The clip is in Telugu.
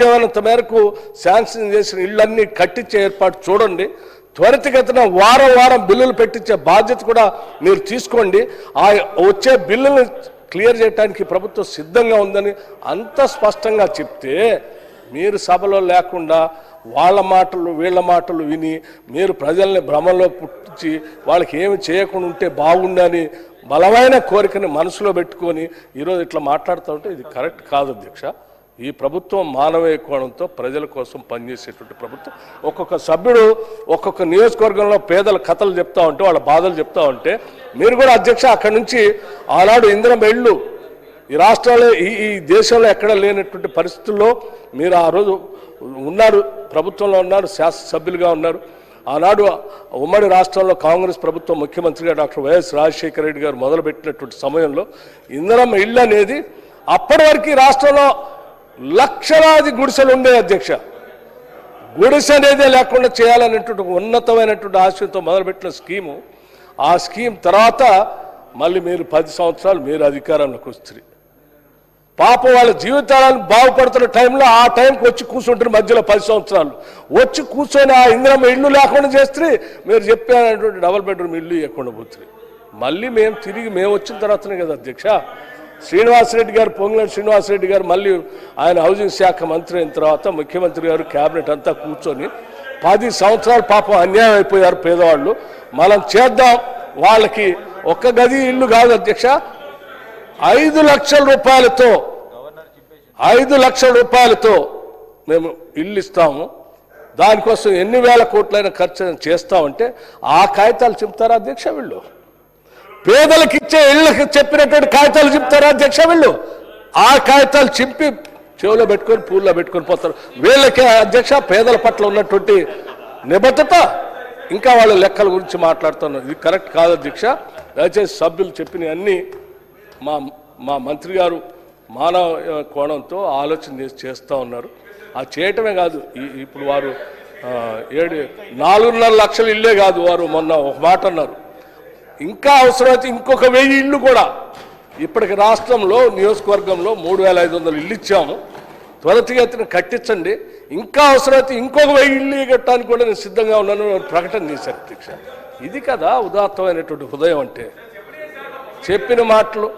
వీలైనంత మేరకు శాంక్షన్ చేసిన ఇళ్లన్నీ కట్టించే ఏర్పాటు చూడండి. త్వరితగతిన వారం బిల్లులు పెట్టించే బాధ్యత కూడా మీరు తీసుకోండి. ఆ వచ్చే బిల్లులను క్లియర్ చేయడానికి ప్రభుత్వం సిద్ధంగా ఉందని అంత స్పష్టంగా చెప్తే మీరు సభలో లేకుండా వాళ్ళ మాటలు వీళ్ళ మాటలు విని మీరు ప్రజల్ని భ్రమలో పుట్టించి వాళ్ళకి ఏమి చేయకుండా ఉంటే బాగుండని బలమైన కోరికని మనసులో పెట్టుకొని ఈరోజు ఇట్లా మాట్లాడుతూ ఉంటే ఇది కరెక్ట్ కాదు అధ్యక్ష. ఈ ప్రభుత్వం మానవీయ కోణంతో ప్రజల కోసం పనిచేసేటువంటి ప్రభుత్వం. ఒక్కొక్క సభ్యుడు ఒక్కొక్క నియోజకవర్గంలో పేదల కథలు చెప్తా ఉంటే వాళ్ళ బాధలు చెప్తా ఉంటే మీరు కూడా అధ్యక్ష అక్కడి నుంచి ఆనాడు ఇందిరమ్మ ఇళ్ళు ఈ రాష్ట్రాల్లో ఈ దేశంలో ఎక్కడ లేనటువంటి పరిస్థితుల్లో మీరు ఆ రోజు ఉన్నారు, ప్రభుత్వంలో ఉన్నారు, శాసనసభ్యులుగా ఉన్నారు. ఆనాడు ఉమ్మడి రాష్ట్రంలో కాంగ్రెస్ ప్రభుత్వం ముఖ్యమంత్రిగా డాక్టర్ వైఎస్ రాజశేఖర రెడ్డి గారు మొదలుపెట్టినటువంటి సమయంలో ఇందిరమ్మ ఇళ్ళు అనేది అప్పటి వరకు రాష్ట్రంలో లక్షలాది గుడిసెలు ఉండే అధ్యక్ష. గుడిసె అనేదే లేకుండా చేయాలనేటువంటి ఉన్నతమైనటువంటి ఆశయంతో మొదలుపెట్టిన స్కీము. ఆ స్కీమ్ తర్వాత మళ్ళీ మీరు 10 సంవత్సరాలు మీరు అధికారంలోకి వస్తారు. పాపం వాళ్ళ జీవితాలను బాగుపడుతున్న టైంలో ఆ టైంకి వచ్చి కూర్చుంటారు. మధ్యలో 10 సంవత్సరాలు వచ్చి కూర్చొని ఆ ఇందిరమ్మ ఇల్లు లేకుండా చేస్తే మీరు చెప్పినటువంటి డబుల్ బెడ్రూమ్ ఇల్లు ఇవ్వకుండా పోతుంది. మళ్ళీ మేము వచ్చిన తర్వాతనే కదా అధ్యక్ష శ్రీనివాసరెడ్డి గారు, పొంగులేటి శ్రీనివాసరెడ్డి గారు మళ్ళీ ఆయన హౌసింగ్ శాఖ మంత్రి అయిన తర్వాత ముఖ్యమంత్రి గారు క్యాబినెట్ అంతా కూర్చొని 10 సంవత్సరాలు పాపం అన్యాయం అయిపోయారు పేదవాళ్ళు. మనం చేద్దాం వాళ్ళకి. ఒక్క గది ఇల్లు కాదు అధ్యక్ష, 5 లక్షల రూపాయలతో 5 లక్షల రూపాయలతో మేము ఇల్లు ఇస్తాము. దానికోసం ఎన్ని వేల కోట్లైన ఖర్చు చేస్తామంటే ఆ కాగితాలు చెప్తారా అధ్యక్ష వీళ్ళు? పేదలకు ఇచ్చే ఇళ్ళకి చెప్పినటువంటి కాగితాలు చెప్తారా అధ్యక్ష వీళ్ళు? ఆ కాగితాలు చింపి చెవులో పెట్టుకొని పూల్లో పెట్టుకొని పోతారు. వీళ్ళకి అధ్యక్ష పేదల పట్ల ఉన్నటువంటి నిబద్ధత ఇంకా వాళ్ళ లెక్కల గురించి మాట్లాడుతున్నారు. ఇది కరెక్ట్ కాదు అధ్యక్ష. దయచేసి సభ్యులు చెప్పిన అన్ని మా మంత్రి గారు మానవ కోణంతో ఆలోచన చేస్తూ ఉన్నారు. అది చేయటమే కాదు, ఇప్పుడు వారు 4.5 లక్షల ఇల్లే కాదు, వారు మొన్న ఒక మాట అన్నారు, ఇంకా అవసరమైతే ఇంకొక 1000 ఇళ్ళు కూడా. ఇప్పటికి రాష్ట్రంలో నియోజకవర్గంలో 3500 ఇళ్ళు ఇచ్చాము. త్వరితగతిన కట్టించండి. ఇంకా అవసరమైతే ఇంకొక 1000 ఇళ్ళు కట్టడానికి కూడా నేను సిద్ధంగా ఉన్నాను ప్రకటన చేశారు అధ్యక్ష. ఇది కదా ఉదాత్తమైనటువంటి హృదయం అంటే. చెప్పిన మాటలు